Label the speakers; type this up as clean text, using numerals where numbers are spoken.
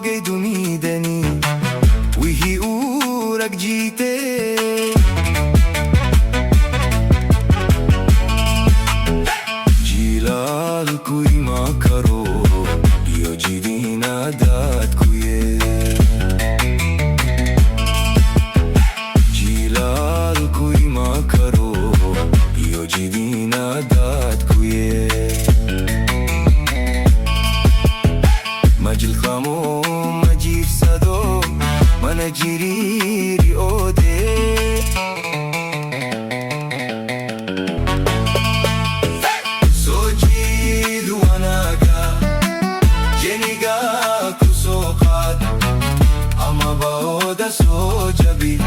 Speaker 1: gay dumideni wihi urak jite jilal kui ma karo yo jidina dat kuye jilal kui ma karo yo jidina dat kuye Majil khamo majir sado manajiri ode Soji duanaga jeniga kusoqat ama baoda sojabi